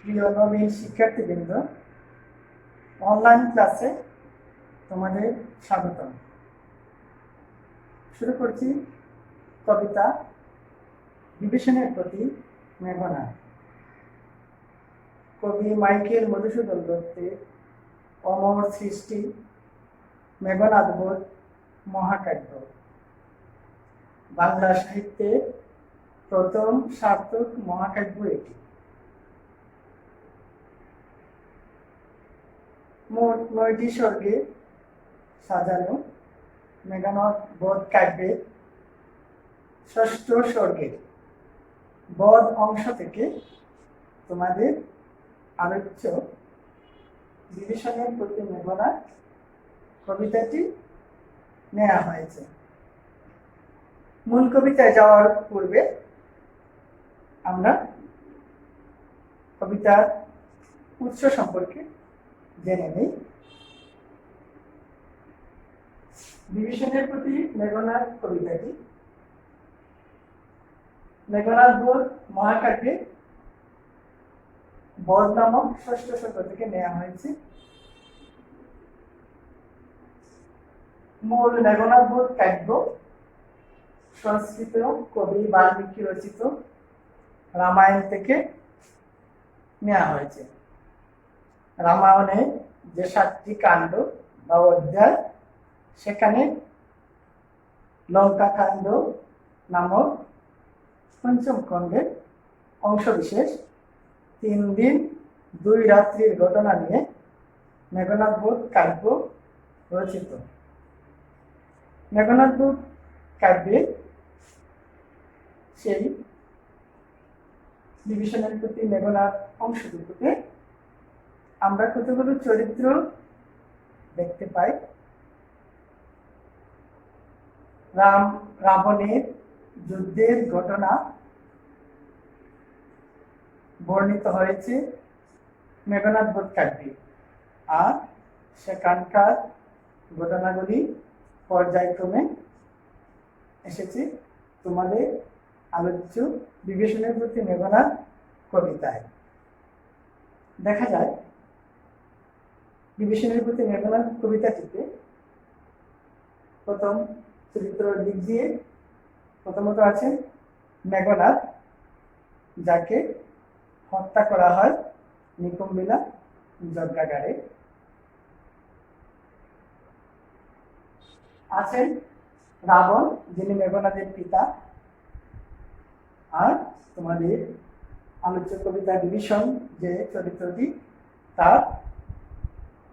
প্রিয় নবীন শিক্ষার্থীবৃন্দ, অনলাইন ক্লাসে তোমাদের স্বাগতম। শুরু করছি কবিতা বিভীষণের প্রতি মেঘনা। কবি মাইকেল মধুসূদন দত্তের অমর সৃষ্টি মেঘনাদবধ মহাকাব্য বাংলা সাহিত্যের প্রথম সার্থক মহাকাব্য এটি। মোট 9টি স্বর্গে সাজানো মেঘনাদবধ কাব্যের ষষ্ঠ স্বর্গের বধ অংশ থেকে তোমাদের আলোচ্য বিভীষণের প্রতি মেঘনা কবিতাটি নেওয়া হয়েছে। মূল কবিতায় যাওয়ার পূর্বে আমরা কবিতার উৎস সম্পর্কে জেনে নিই। বিভীষণের প্রতি মেঘনার কবিতাটি মেঘনাদবধ মহাকাব্যে বধ নামক ষষ্ঠ স্বর্গ থেকে নেওয়া হয়েছে। মূল মেঘনাদবধ কাব্য সংস্কৃত কবি বাল্মীকি রচিত রামায়ণ থেকে নেওয়া হয়েছে। রামায়ণে যে 7টি কাণ্ড বা অধ্যায়, সেখানে লঙ্কা কাণ্ড নামক পঞ্চম খণ্ডের অংশবিশেষ 3 দিন 2 রাত্রির ঘটনা নিয়ে মেঘনাদবধ কাব্য রচিত। মেঘনাদবধ কাব্যে সেই বিভীষণের প্রতি মেঘনার অংশটুকুতে আমরা কতগুলো চরিত্র দেখতে পাই। রাবণের যুদ্ধের ঘটনা বর্ণিত হয়েছে মেঘনাদবধ কাব্যে, আর সেখানকার ঘটনাগুলি পর্যায়ক্রমে এসেছে তোমাদের আলোচ্য বিভীষণের প্রতি মেঘনার কবিতায়। দেখা যায় বিভীষণের প্রতি মেঘনার কবিতাটিতে প্রথম চরিত্রের দিক দিয়ে প্রথমত আছেন মেঘনাদ, যাকে হত্যা করা হয় নিকুম্বিলা যজ্ঞাগারে। আছেন রাবণ, যিনি মেঘনাদের পিতা, আর তোমাদের আলোচ্য কবিতা বিভীষণ যে চরিত্রটি, তার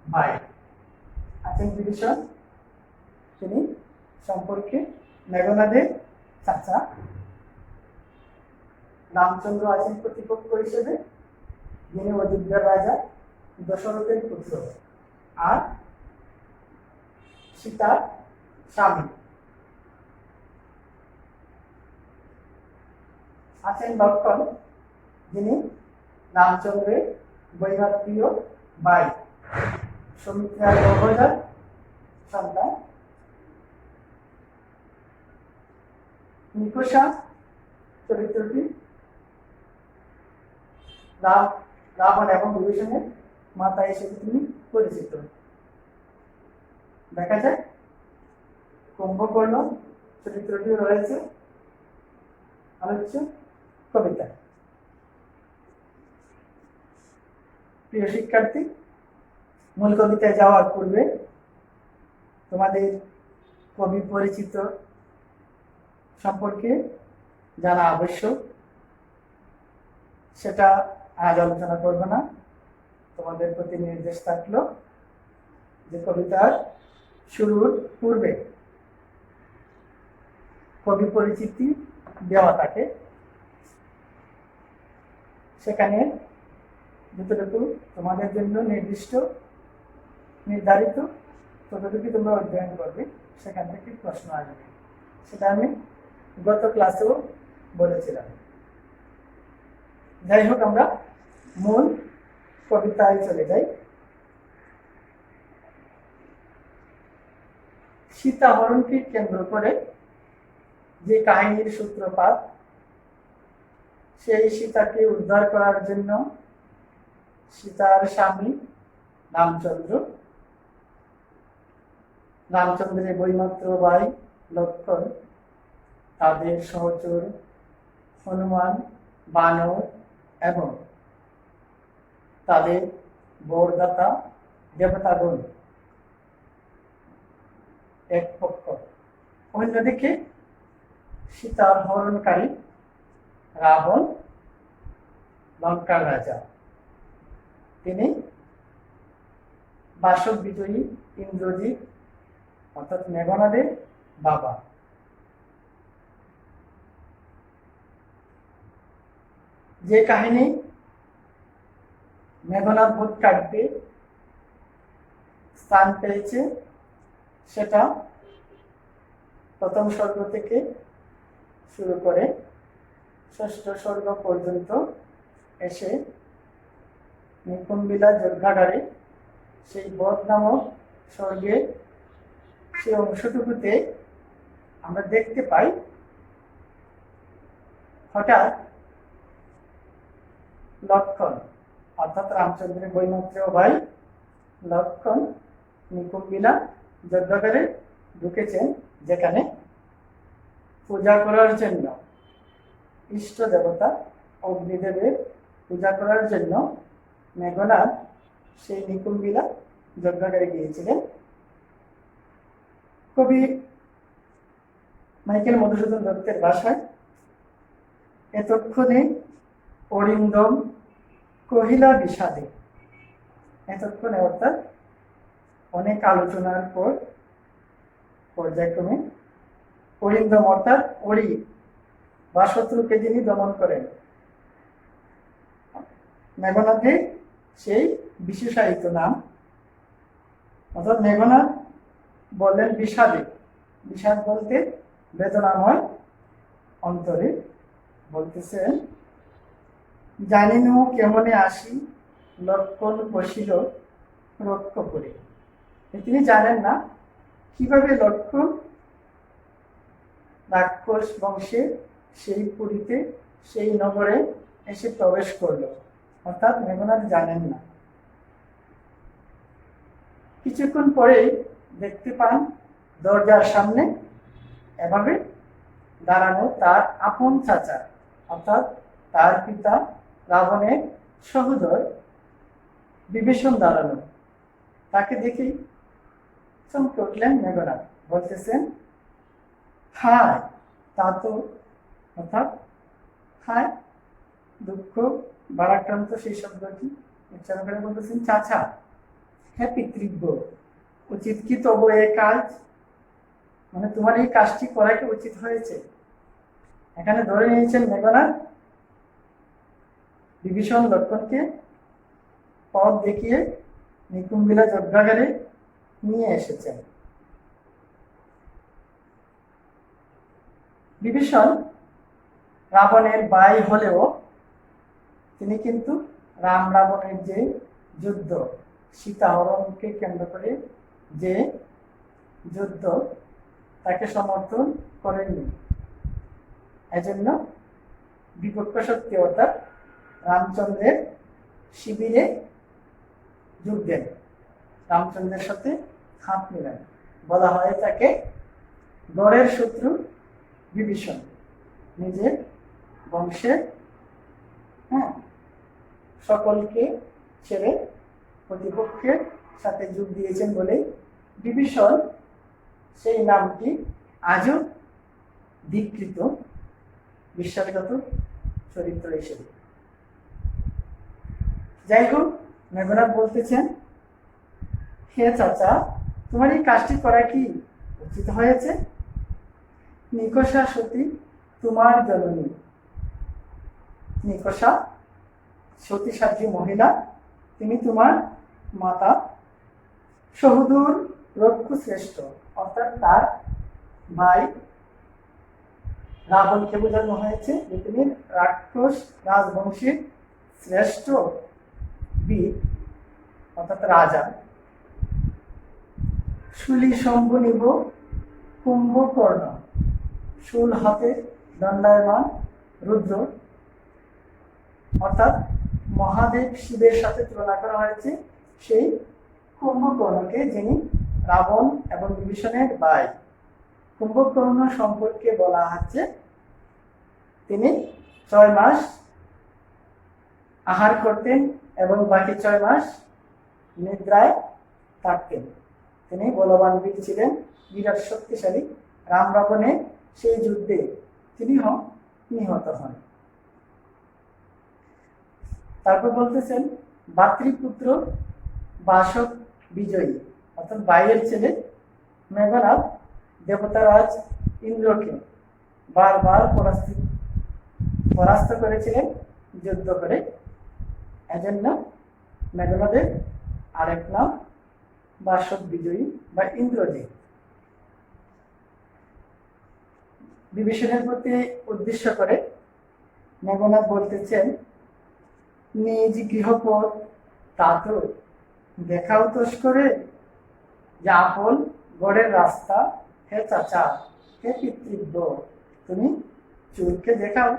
ভাই আছেন বিভীষণ, তিনি সম্পর্কে মেঘনাদের চাচা। রামচন্দ্র আছেন প্রতিপক্ষ হিসেবে, যিনি অযোধ্যার রাজা দশরথের পুত্র আর সীতার স্বামী। আছেন লক্ষণ, যিনি রামচন্দ্রের বৈভাত্রীয় ভাই, সৌমিত্রার গর্ভজাত সন্তান। নিকষা চরিত্রটি রাবণ এবং বিভীষণের মাতা হিসেবে তিনি পরিচিত। দেখা যায় কুম্ভকর্ণ চরিত্রটিও রয়েছে আলোচ্য কবিতা। প্রিয় শিক্ষার্থী, মূল কবিতায় যাওয়ার পূর্বে তোমাদের কবি পরিচিত সম্পর্কে জানা আবশ্যক। সেটা আজ আলোচনা করব না। তোমাদের প্রতি নির্দেশ থাকলো যে কবিতার শুরুর পূর্বে কবি পরিচিতি দেওয়া থাকে, সেখানে যতটুকু তোমাদের জন্য নির্ধারিত ততটুকু তোমরা অধ্যয়ন করবে, সেখান থেকে প্রশ্ন আসবে। সেটা আমি গত ক্লাসেও বলেছিলাম। যাই হোক, আমরা মূল কবিতায় চলে যাই। সীতা হরণকে কেন্দ্র করে যে কাহিনীর সূত্রপাত, সেই সীতাকে উদ্ধার করার জন্য সীতার স্বামী রামচন্দ্র, রামচন্দ্রের বৈমাত্র ভাই লক্ষ্মণ, তাদের সহচর হনুমান, বানর এবং তাদের বরদাতা দেবতাগণ এক পক্ষ, অন্যদিকে সীতার হরণকারী রাবণ, লঙ্কার রাজা। তিনি বাসব বিজয়ী ইন্দ্রজিৎ অর্থাৎ মেঘনাদের বাবা। যে কাহিনী মেঘনাদ বধ কাব্যে স্থান পেয়েছে সেটা প্রথম স্বর্গ থেকে শুরু করে ষষ্ঠ স্বর্গ পর্যন্ত এসে নিকুম্বিলা যজ্ঞাগারে সেই বধ নামক স্বর্গে সেই অংশটুকুতে আমরা দেখতে পাই হঠাৎ লক্ষ্মণ অর্থাৎ রামচন্দ্রের বৈমাত্র ভাই লক্ষ্মণ নিকুম্বিলা যজ্ঞাগারে ঢুকেছেন, যেখানে পূজা করার জন্য ইষ্ট দেবতা অগ্নিদেবের পূজা করার জন্য মেঘনাদ সেই নিকুম্বিলা যজ্ঞাগারে গিয়েছিলেন। কবি মাইকেল মধুসূদন দত্তের ভাষায় এতক্ষণে অরিন্দম কহিলা বিষাদে, এতক্ষণে অর্থাৎ অনেক আলোচনার পর পর্যায়ক্রমে অরিন্দম অর্থাৎ অরি বা শত্রুকে যিনি দমন করেন, মেঘনাদের সেই বিশেষায়িত নাম। অর্থাৎ মেঘনাদ বললেন বিষাদে, বিষাদ বলতে বেদনাময় অন্তরে, বলতেছেন জানিন কেমনে আসি লক্ষণ বসিল রক্ষ করে। তিনি জানেন না কিভাবে লক্ষণ রাক্ষস বংশে সেই পুরীতে সেই নগরে এসে প্রবেশ করল, অর্থাৎ মেঘনাদ জানেন না। কিছুক্ষণ পরেই দেখতে পান দরজার সামনে এভাবে দাঁড়ানো তার আপন চাচা অর্থাৎ তার পিতা রাবণের সহোদর বিভীষণ দাঁড়ানো। তাকে দেখেই চমকে উঠলেন মেঘনাদ, বলতেছেন হায়, তা তো অর্থাৎ হায় দুঃখ ভারাক্রান্ত সেই শব্দটি উচ্চারণ করে বলতেছেন চাচা, হ্যাঁ পিতৃব্য, উচিত কি তবু এ কাজ, মানে তোমার এই কাজটি করা কি উচিত হয়েছে? এখানে ধরে নিয়েছেন মেঘনাদ বিভীষণ লক্ষ্মণকে পথ দেখিয়ে নিকুম্বিলা যজ্ঞাগারে নিয়ে এসেছেন। বিভীষণ রাবণের ভাই হলেও তিনি কিন্তু রাম রাবণের যে যুদ্ধ, সীতা হরণকে কেন্দ্র করে যে যুদ্ধ, তাকে সমর্থন করেননি। এজন্য বিপক্ষ শক্তি অর্থাৎ রামচন্দ্রের শিবিরে যোগ দেন, রামচন্দ্রের সাথে হাত মিলান। বলা হয় তাকে গড়ের শত্রু বিভীষণ, নিজের বংশের সকলকে ছেড়ে প্রতিপক্ষের সাথে যোগ দিয়েছেন বলে বিভীষণ সেই নামটি আজও দীক্ষিত বিশ্বাসগত চরিত্র হিসেবে। যাই হোক, মেঘনাদ বলতেছেন হে চাচা, তোমার এই কাজটি করা কি উচিত হয়েছে? নিকষা সতী তোমার জননী, নিকষা সতী সাধ্বী মহিলা, তিনি তোমার মাতা। সহদূর রক্ষু শ্রেষ্ঠ অর্থাৎ তার ভাই রাবণকে বোঝানো হয়েছে যে তিনি রাক্ষস রাজবংশীর শ্রেষ্ঠ বীর অর্থাৎ রাজা। শুলি শম্ভু নিব কুম্ভকর্ণ, শুল হাতে দণ্ডায়মান রুদ্র, অর্থাৎ মহাদেব শিবের সাথে তুলনা করা হয়েছে সেই কুম্ভকর্ণকে, যিনি রাবণ এবং বিভীষণের ভাই। কুম্ভকর্ণ সম্পর্কে বলা হচ্ছে তিনি 6 মাস আহার করতেন এবং বাকি 6 মাস নিদ্রায় থাকতেন। তিনি বলবান বীর ছিলেন, বিরাট শক্তিশালী। রাম রাবণের সেই যুদ্ধে তিনি নিহত হন। তারপর বলতেছেন ভাতৃপুত্র বাসক বিজয়ী, অর্থাৎ বাইরের ছেলে মেঘনাদ দেবতারাজ ইন্দ্রকে বারবার পরাস্ত করেছিলেন যুদ্ধ করে। এজন্য মেঘনাদের আরেক নাম বাসক বিজয়ী বা ইন্দ্রজিৎ। বিভীষণের প্রতি উদ্দেশ্য করে মেঘনাদ বলতেছেন, নিজ গৃহপথ তা তো দেখাও তোষ করে, যে আপন গড়ের রাস্তা, হে চাচা হে পিতৃব্য, তুমি চুলকে দেখাও।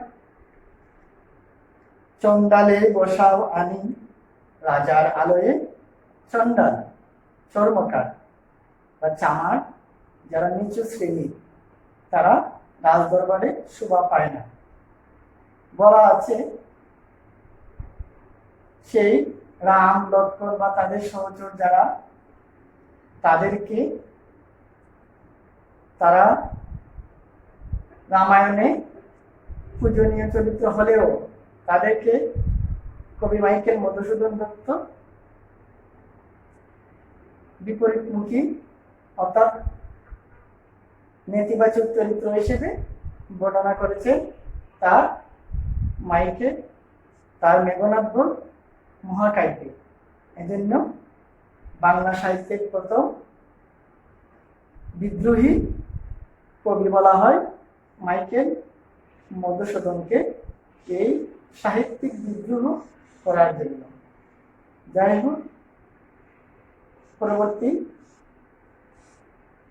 চন্ডালে বসাও আনি রাজার আলোয়ে, চন্ডাল চর্মকার বা চামার, যারা নিচু শ্রেণী, তারা রাজদরবারে শোভা পায় না। বলা আছে সেই রাম লক্ষ্মণ বা তাদের সহচর যারা, তাদেরকে তারা রামায়ণে পূজনীয় চরিত্র হলেও তাদেরকে কবি মাইকেল মধুসূদন দত্ত বিপরীতমুখী অর্থাৎ নেতিবাচক চরিত্র হিসেবে বর্ণনা করেছেন তার মাইকে, তার মেঘনাদ মহাকাব্যে। এজন্য বাংলা সাহিত্যের প্রথম বিদ্রোহী কবি বলা হয় মাইকেল মধুসূদনকে, এই সাহিত্যিক বিদ্রোহ করার জন্য। যাই হোক, পরবর্তী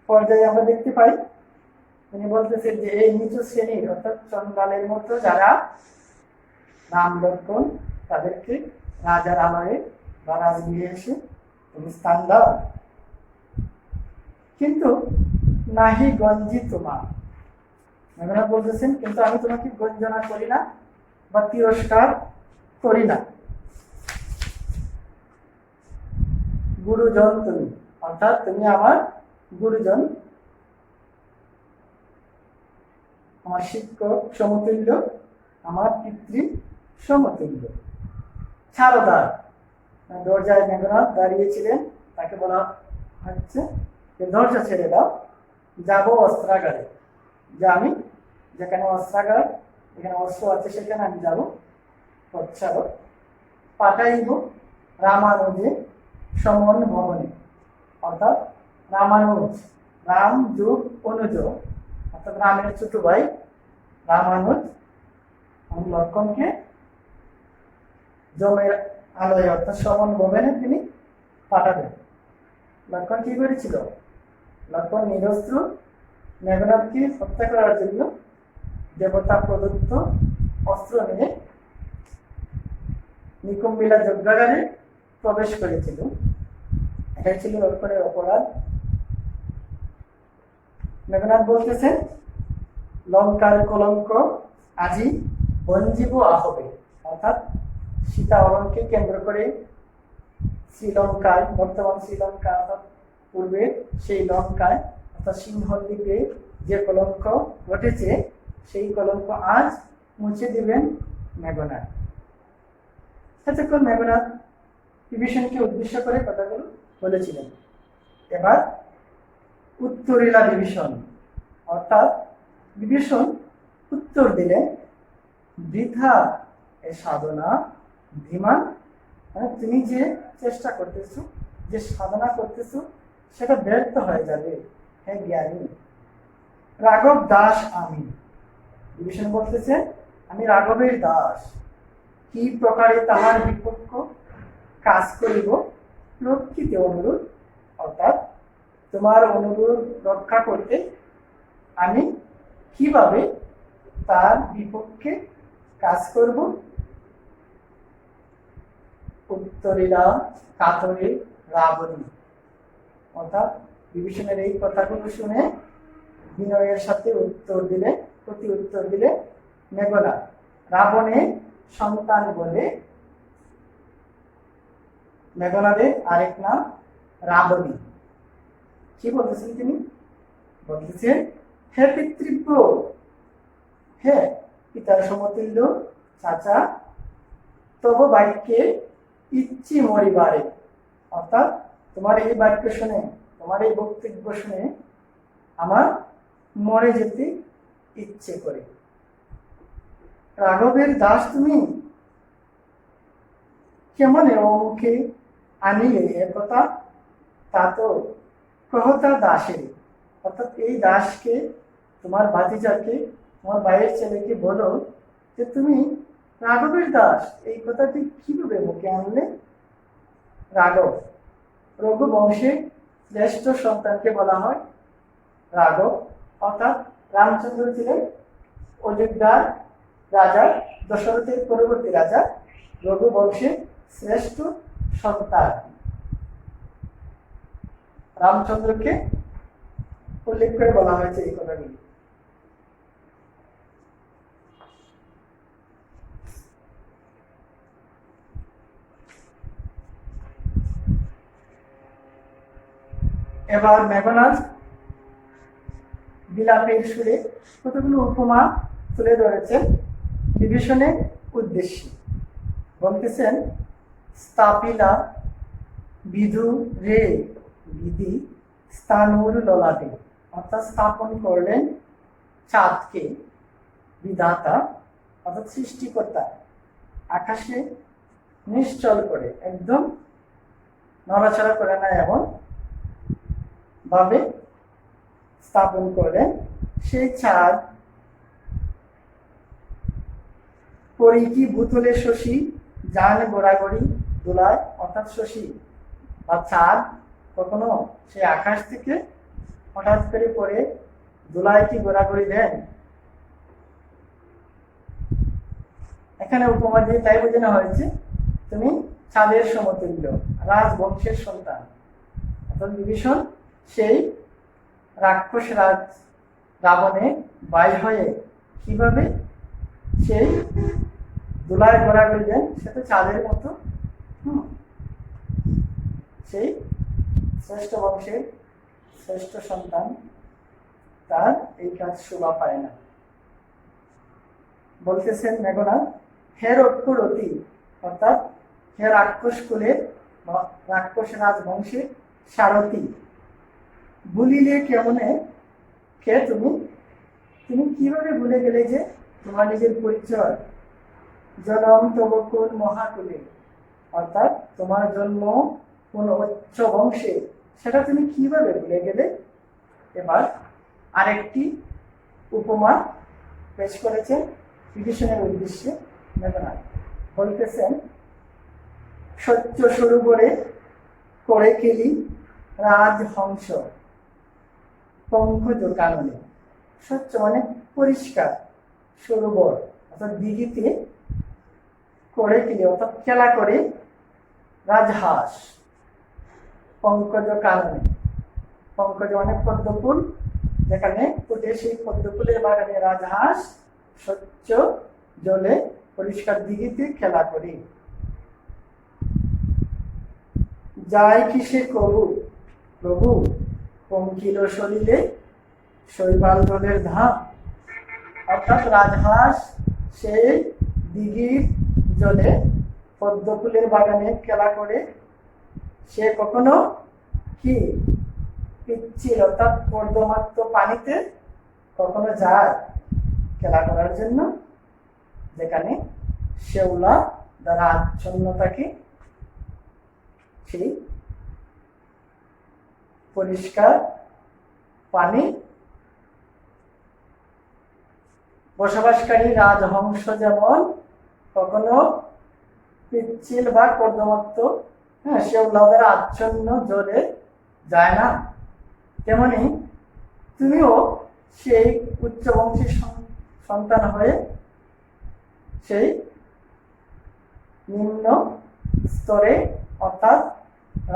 পর্যায়ে আমরা দেখতে পাই তিনি বলতেছেন যে এই নিচু শ্রেণীর অর্থাৎ চন্ডালের মতো যারা রাম লক্ষ্মণ, তাদেরকে রাজার আলয়ে বা রাজগৃহে এসে তুমি স্থান দাও। কিন্তু নাহি গঞ্জি তোমার, মেঘনাদ বলতেছেন কিন্তু আমি তোমাকে গঞ্জনা করি না বা তিরস্কার করি না। গুরুজন তুমি, অর্থাৎ তুমি আমার গুরুজন, আমার শিক্ষক সমতুল্য, আমার পিতৃ সমতুল্য। ছাড়দার, দরজায় মেঘনাদ দাঁড়িয়েছিলেন, তাকে বলা হচ্ছে যে দরজা ছেড়ে দাও, যাবো অস্ত্রাগারে, যে আমি যেখানে অস্ত্রাগার, যেখানে অস্ত্র আছে সেখানে আমি যাবো। তৎসারক পাঠাইব রামানুজে সমন ভবনে, অর্থাৎ রামানুজ, রাম যুগ অনুজ, অর্থাৎ রামের ছোট ভাই রামানুজ লক্ষ্মণকে জমের আলোয় অর্থাৎ সমন ভবনে তিনি পাঠাবেন। লক্ষ্মণ কি করেছিল? লক্ষ্মণ নিরস্ত্র মেঘনাদকে হত্যা করার জন্য দেবতা প্রদত্ত অস্ত্র নিয়ে নিকুম্বিলা যজ্ঞাগারে প্রবেশ করেছিল। এটাই ছিল লক্ষ্মণের অপরাধ। মেঘনাদ বলতেছেন, লঙ্কার কলঙ্ক আজি বঞ্জীব আহবে, অর্থাৎ সীতা হরণকে কেন্দ্র করে শ্রীলঙ্কায়, বর্তমান শ্রীলঙ্কা অর্থাৎ পূর্বে সেই লঙ্কায় অর্থাৎ সিংহদ্বীপে যে কলঙ্ক ঘটেছে, সেই কলঙ্ক আজ মুছে দিবেন মেঘনাদ। এতক্ষণ মেঘনাদ বিভীষণকে উদ্দেশ্য করে কথাগুলো বলেছিলেন। এবার উত্তরিলা বিভীষণ, অর্থাৎ বিভীষণ উত্তর দিলেন, বৃথা এ সাধনা ধীমান, মানে তুমি যে চেষ্টা করতেছো, যে সাধনা করতেছো, সেটা ব্যর্থ হয়ে যাবে হে জ্ঞানী। রাঘব দাস আমি, বিভীষণ বলতেছে আমি রাঘবের দাস, কি প্রকারে তাহার বিপক্ষ কাজ করিব রক্ষিতে অনুরোধ, অর্থাৎ তোমার অনুরোধ রক্ষা করতে আমি কিভাবে তার বিপক্ষে কাজ করব। উত্তরীরা কাতরে রাবণী। অর্থাৎ বিভীষণের এই কথাগুলো শুনে বিনয়ের সাথে প্রতি উত্তর দিলে মেঘনা রাবণের সন্তান বলে। মেঘনাদের আরেক নাম রাবণী। কি বলতেছেন তিনি? বলতেছেন, হে পিতৃব্য, হে পিতার সমতুল্য চাচা, তব বাক্যে ইচ্ছি মরিবারে। অর্থাৎ তোমার এই বাক্য শুনে, তোমার এই বক্তব্য শুনে আমার মরে যেতে ইচ্ছে করে। রাঘবের দাস তুমি, কেমন ও মুখে আনিলে একথা? তা তো কহতা দাসের। অর্থাৎ এই দাসকে, তোমার ভাতিজাকে, তোমার ভাইয়ের ছেলেকে বলো যে তুমি রাঘবের দাস। এই কথাটি কিভাবে মুখে আনলে? রাঘব, রঘু বংশের জ্যেষ্ঠ সন্তানকে বলা হয় রাঘব। অর্থাৎ রামচন্দ্র ছিলেন অযোধ্যার রাজা, দশরথের পরবর্তী রাজা, রঘু বংশের শ্রেষ্ঠ সন্তান। রামচন্দ্রকে উল্লেখ করে বলা হয়েছে এই কথাগুলি। এবার মেঘনাদ বিলাপের সুরে কতগুলো উপমা তুলে ধরেছেন বিভীষণের উদ্দেশ্যে। বলতেছেন, স্থাপিলা বিধু রে বিধি স্থানুর ললাটে। অর্থাৎ স্থাপন করলেন চাঁদকে বিধাতা, অর্থাৎ সৃষ্টিকর্তা, আকাশে নিশ্চল করে, একদম নড়াচড়া করে না এমন ভাবে স্থাপন করলেন। সেই চাঁদ পরিকি ভূতলে শশী জান গোড়াগড়ি দোলায়। অর্থাৎ শশী বা চাঁদ কখনো সেই আকাশ থেকে হঠাৎ করে পড়ে দোলায় কি গোড়াগড়ি দেন? এখানে উপমা দিয়ে তাই বোঝানো হয়েছে তুমি চাঁদের সমতুল্য, রাজবংশের সন্তান। অর্থাৎ বিভীষণ সেই রাক্ষস রাজ রাবণে বাই হয়ে কিভাবে সেই দোলায় গোড়াগড়ি দেন, সেটা চাঁদের মতো। সেই শ্রেষ্ঠ বংশের শ্রেষ্ঠ সন্তান, তার এই কাজ শোভা পায় না। বলতেছেন মেঘনাদ, হে রক্ষরতি, অর্থাৎ হে রাক্ষস কুলের রাক্ষস রাজবংশের সারথী, ভুলিলে কেমনে? কে তুমি? তুমি কিভাবে ভুলে গেলে যে তোমার নিজের পরিচয়? জনম তব কোন মহাকুলে, অর্থাৎ তোমার জন্ম কোন উচ্চ বংশে, সেটা তুমি কিভাবে ভুলে গেলে? এবার আরেকটি উপমা পেশ করেছেন বিভীষণের উদ্দেশ্যে মেঘনাদ। বলতেছেন, সত্য সরোবরে করে কেলি রাজহংস পঙ্কজ কাননে। স্বচ্ছ মানে পরিষ্কার, সরোবর অর্থাৎ দিঘিতে করে কেলি অর্থাৎ খেলা করে রাজহাঁস পঙ্কজ কাননে। পঙ্কজ মানে পদ্মফুল, যেখানে ফুটে সেই পদ্মফুলের বাগানে রাজহাঁস স্বচ্ছ জলে পরিষ্কার দিঘিতে খেলা করে। যায় কিসে কবু প্রভু পঙ্কিল সলিলে শৈবাল দলের ধাম। অর্থাৎ রাজহাঁস সেই দিঘির জলে পদ্মফুলের বাগানে খেলা করে, সে কখনো কি পিচ্ছিল অর্থাৎ কর্দমাক্ত পানিতে কখনো যায় খেলা করার জন্য, যেখানে শেওলা দ্বারা আচ্ছন্ন থাকে সেই পরিষ্কার পানি। বসবাসকারী রাজহংস যেমন কখনো পিচ্ছিল বা কর্দমাক্ত শেওলা দ্বারা আচ্ছন্ন জলে যায় না, তেমনি তুমিও সেই উচ্চ বংশের সন্তান হয়ে সেই নিম্ন স্তরে অর্থাৎ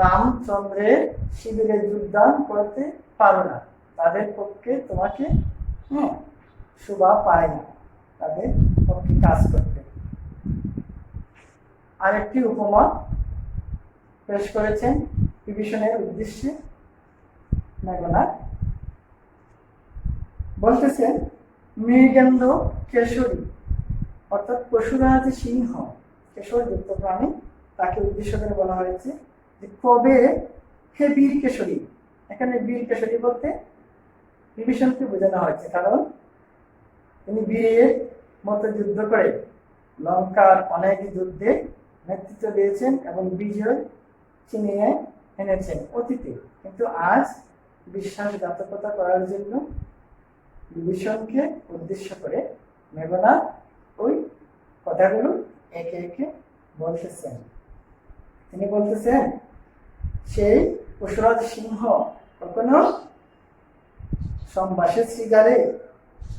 রামচন্দ্রের শিবিরে যোগদান করতে পারো না, তাদের পক্ষে তোমাকে শোভা পায় না, তাদের পক্ষে কাজ করতে। আরেকটি উপমা পেশ করেছেন বিভীষণের উদ্দেশ্যে মেঘনাদ। বলতেছেন মৃগেন্দ্র কেশরী অর্থাৎ পশুরাজ সিংহ, কেশরযুক্ত প্রাণী, তাকে উদ্দেশ্য করে বলা হয়েছে যে কবে হে বীর কেশরী। এখানে বীর কেশরী বলতে বিভীষণকে বোঝানো হয়েছে, কারণ তিনি বীরের মতো যুদ্ধ করে লঙ্কার অনেক যুদ্ধে নেতৃত্ব দিয়েছেন এবং বিজয় ছিনিয়ে এনেছেন অতীতে। কিন্তু আজ বিশ্বাসঘাতকতা করার জন্য বিভীষণকে উদ্দেশ্য করে মেঘনাদ ওই কথাগুলো একে একে বলতেছেন। তিনি বলতেছেন সেই পশুরাজ সিংহ কখনো সম্বাসের শ্রীগারে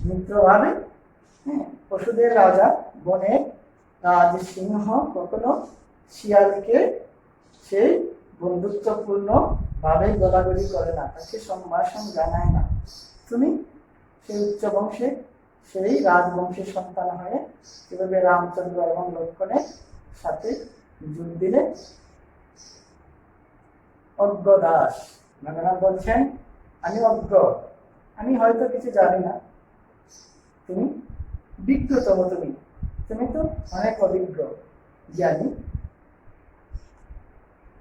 মিত্রভাবে, পশুদের রাজা বনের রাজ সিংহ কখনো শিয়ালকে সেই বন্ধুত্বপূর্ণ ভাবে গলাগলি করে না, তাকে সম্ভাষণ জানায় না। তুমি সেই উচ্চ বংশে, সেই রাজবংশের সন্তান হয়ে কিভাবে রামচন্দ্র এবং লক্ষ্মণের সাথে যোগ দিলে? অজ্ঞ দাস। মেঘনাদ বলছেন আমি অজ্ঞ, আমি হয়তো কিছু জানি না, তুমি বিজ্ঞতম, তুমি তো অনেক অভিজ্ঞ জ্ঞানী।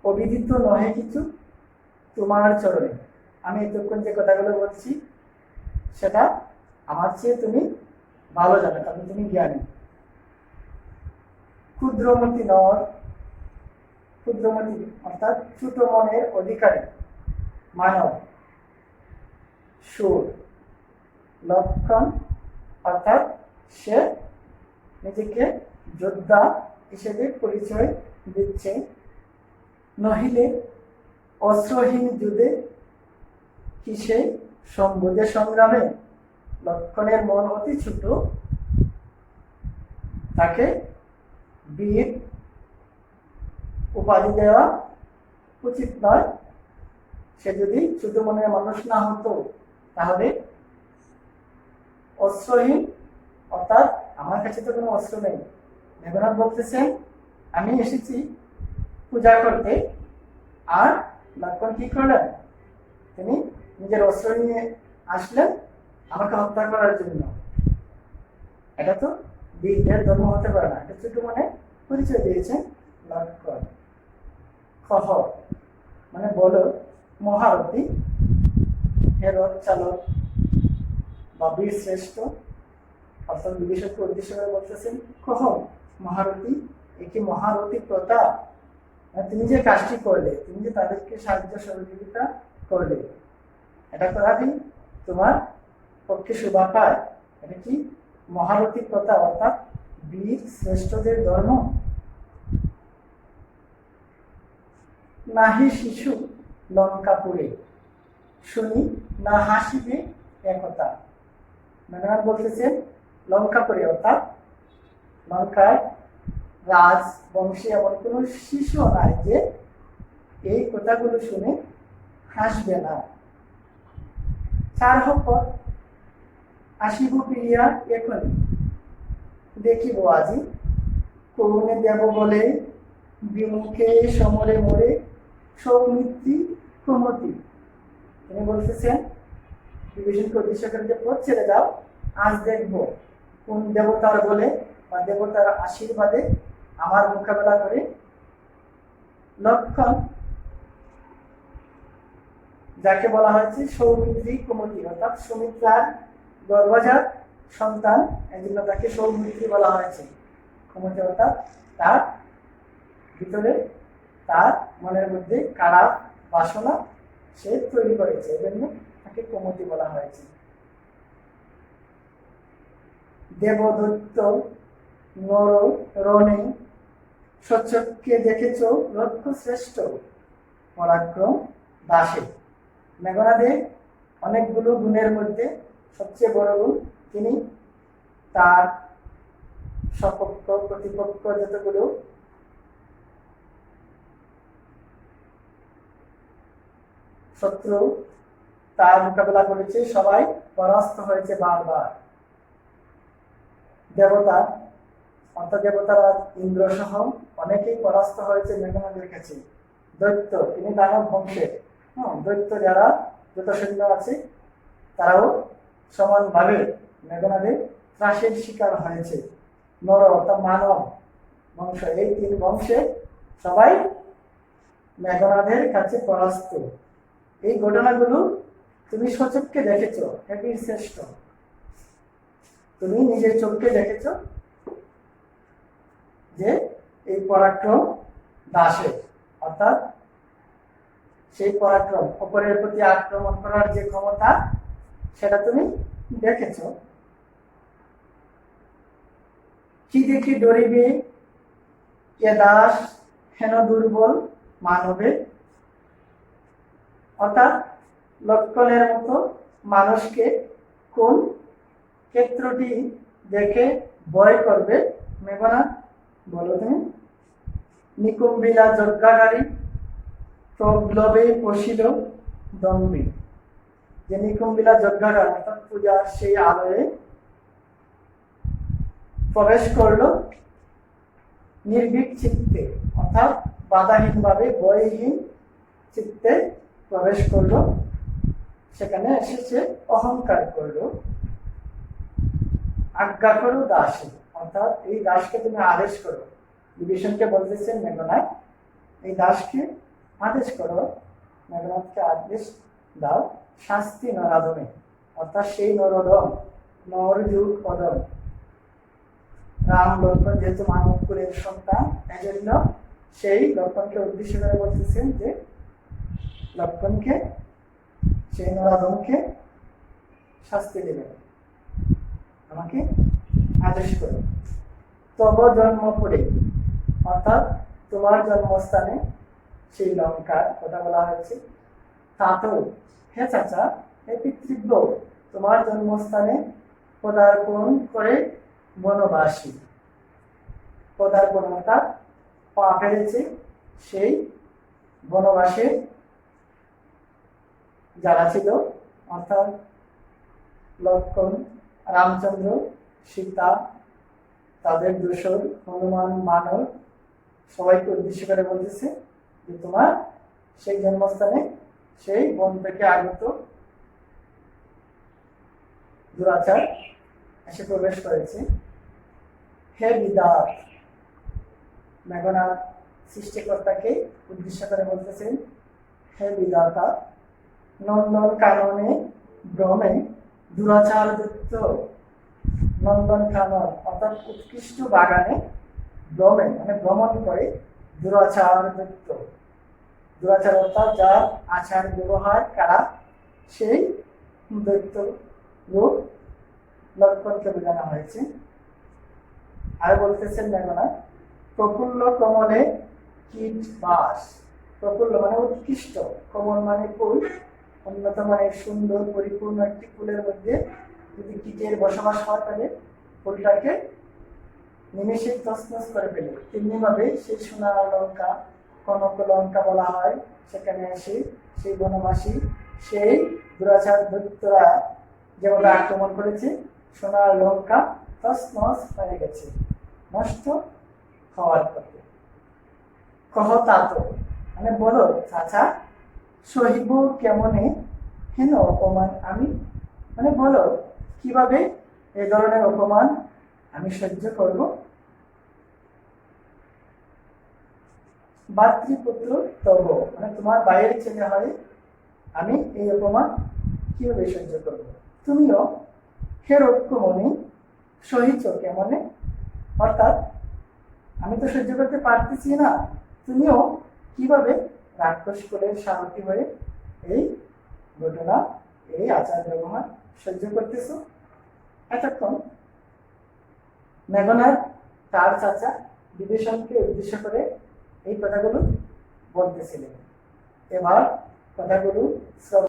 অবিদিত নহে কিছু তোমার চরণে। আমি এতক্ষণ যে কথাগুলো বলছি সেটা আমার চেয়ে তুমি ভালো জানো, কারণ তুমি জ্ঞানী। ক্ষুদ্রমতি নর, ক্ষুদ্রমতি অর্থাৎ ছোট মনের অধিকারী মানব। সুর, লক্ষণ অর্থাৎ সে নিজেকে যোদ্ধা হিসেবে পরিচয় দিচ্ছে। নহিলে অস্ত্রহীন যুদ্ধে কিসে সম্বুধে সংগ্রামে। লক্ষণের মন অতি ছোট, তাকে বীর উপাধি দেওয়া উচিত নয়। সে যদি ছোট মনের মানুষ না হতো তাহলে অস্ত্রহীন অর্থাৎ আমার কাছে তো কোনো অস্ত্র নেই। মেঘনাদ বলতেছেন আমি এসেছি পূজা করতে, আর লক্ষণ কি করলেন? তিনি নিজের অস্ত্র নিয়ে আসলেন আমাকে হত্যা করার জন্য। এটা তো বীরদের ধর্ম হতে পারে না, এটা ছোট মনে পরিচয় দিয়েছেন লক্ষণ। খহ মানে বলো, মহারথী, হে রথ চালক বা বীর শ্রেষ্ঠ, অর্থাৎ বিভীষণকে উদ্দেশ্য করে বলতেছেন কহ মহারথী, একে মহারথী প্রতাপ। তুমি যে কাজটি করলে, তুমি যে তাদেরকে সাহায্য সহযোগিতা করলে, এটা করাবি তোমার পক্ষে শোভা পায়। এটা কি মহারথী প্রতাপ অর্থাৎ বীর শ্রেষ্ঠদের ধর্ম? নাহি শিশু লঙ্কাপুরে, শুনি না হাসিবে একথা। মেঘনাদ বলতেছেন লঙ্কাপুরে অর্থাৎ লঙ্কার রাজ বংশে এমন কোনো শিশু নাই যে এই কথাগুলো শুনে হাসবে না। চার হক আসিব প্রিয়া এখনই, দেখিব আজি করুণে দেব বলে বিমুখে সমরে মরে সৌমিত্রী প্রমতি। তিনি বলতেছেন বিভীষণকে উদ্দেশ্য করে যে পথ ছেড়ে দাও, আজ দেখবো কোন দেবতার বলে বা দেবতার আশীর্বাদে আমার মোকাবেলা করে লক্ষণ, যাকে বলা হয়েছে সৌমিত্রী কুমতি অর্থাৎ সুমিত্রার গর্ভজাত সন্তান, এই জন্য তাকে সৌমিত্রী বলা হয়েছে। কুমতি অর্থাৎ তার ভিতরে, তার মনের মধ্যে খারাপ বাসনা সে তৈরি করেছে, এই জন্য তাকে কুমতি বলা হয়েছে। দেবদত্ত নর রণে সচক্ষে দেখেছ লক্ষ্য শ্রেষ্ঠ পরাক্রম দাসে। মেঘনাদের অনেকগুলো গুণের মধ্যে সবচেয়ে বড় গুণ তিনি তার সপক্ষ প্রতিপক্ষ যতগুলো শত্রু তার মোকাবেলা করেছে, সবাই পরাস্ত হয়েছে বারবার। দেবতা অর্থাৎ দেবতারা ইন্দ্র সহ অনেকেই পরাস্ত হয়েছে মেঘনাদের কাছে। দৈত্য, তিনি দানব বংশের, দৈত্য যারা যত সৈন্য আছে তারাও সমানভাবে মেঘনাদের ত্রাসের শিকার হয়েছে। নর অর্থাৎ মানব বংশ, এই তিন বংশে সবাই মেঘনাদের কাছে পরাস্ত। এই ঘটনাগুলো তুমি সচক্ষে দেখেছ, হে বীর শ্রেষ্ঠ, তুমি নিজের চোখকে দেখেছ যে এই পরাক্রম দাসের, অর্থাৎ সেই পরাক্রম, অপরের প্রতি আক্রমণ করার যে ক্ষমতা, সেটা তুমি দেখেছ। কি দেখি ডরিবে এ দাস হেন দুর্বল মানবে, অর্থাৎ লক্ষণের মতো মানুষকে কোন ক্ষেত্রটি দেখে ভয় করবে মেঘনাদ, বলো তুমি। নিকুম্বিলা যজ্ঞাগারী প্রগ্লবে পশিল দম্বি, যে নিকুম্বিলা যজ্ঞাগার অর্থাৎ পূজার সেই আলোয় প্রবেশ করলো নির্ভীক চিত্তে, অর্থাৎ বাধাহীন ভাবে ভয়হীন চিত্তে প্রবেশ করলো, সেখানে এসেছে অহংকার করলো। আজ্ঞা করো দাসী, অর্থাৎ এই দাসকে তুমি আদেশ করো। বিভীষণকে বলতেছেন মেঘনাদ, এই দাসকে আদেশ করো, মেঘনাদকে আদেশ দাও, শাস্তি নরাধমে, অর্থাৎ সেই নরদম, নরযুগ অদম। রাম লক্ষ্মণ যেহেতু মানব কুলের সন্তান, এজন্য সেই লক্ষ্মণকে উদ্দেশ্য করে বলতেছেন যে লক্ষ্মণকে, সেই নরাধমকে শাস্তি দেবেন, আমাকে আদেশ করো। তব জন্মপুরে, অর্থাৎ তোমার জন্মস্থানে সেই লঙ্কার কথা বলা হয়েছে। তাতেও হে চাচা, হে পিতৃব্য, তোমার জন্মস্থানে পদার্পণ করে বনবাসী, পদার্পণ অর্থাৎ পা ফেলেছে সেই বনবাসে যারা ছিল, অর্থাৎ লক্ষ্মণ, রামচন্দ্র, সীতা, তাদের দূষণ, হনুমান, মানব, সবাইকে উদ্দেশ্য করে বলতেছে যে তোমার সেই জন্মস্থানে সেই বন থেকে আগত দুরাচার এসে প্রবেশ করেছে। হে বিদাত, মেঘনাদ সৃষ্টিকর্তাকে উদ্দেশ্য করে বলতেছেন, হে বিদাতা, নন্দন কাননে ভ্রমে দুরাচার যুক্ত, নন্দন কানন অর্থাৎ উৎকৃষ্ট বাগানে ভ্রমে মানে ভ্রমণ করে দুরাচার যুক্ত, দুরাচার অর্থাৎ যার আচার ব্যবহার খারাপ, সেই দৈত্য রূপ লক্ষ্মণকে বোঝানো হয়েছে। আর বলতেছেন মেঘনাদ, প্রফুল্ল কমলে কীট বাস, প্রফুল্ল মানে উৎকৃষ্ট, কমল মানে ফুল, উন্নত মানে সুন্দর পরিপূর্ণ একটি ফুলের মধ্যে যদি কীটের বসবাস হয় তাহলে ফুলটাকে নিমেষে তছনছ করে ফেলে। তেমনিভাবে সেই সোনা লঙ্কা, কনক লঙ্কা বলা হয়, সেখানে এসে সেই বনবাসী, সেই দুরাচার দৈত্যরা যেভাবে আক্রমণ করেছে, সোনার লঙ্কা তছনছ হয়ে গেছে, নষ্ট হওয়ার পথে। কহতাত মানে বলো চাচা, সহিব কেমনে হেন অপমান আমি, মানে বলো কিভাবে এ ধরনের অপমান আমি সহ্য করব। ভাতৃপুত্র তব মানে তোমার বাইরের ছেলে হয়, আমি এই অপমান কিভাবে সহ্য করব। তুমিও হে রক্ষমণি সহিত কেমনে, অর্থাৎ আমি তো সহ্য করতে পারতেছি না, তুমিও কিভাবে রাক্ষস কুলের সারথি হয়ে এই ঘটনা, এই আচার ব্যবহার সহ্য করতেছ। এতক্ষণ মেঘনাদ তার চাচা বিভীষণকে উদ্দেশ্য করে এই কথাগুলো বলতেছিলেন। এবার কথাগুলো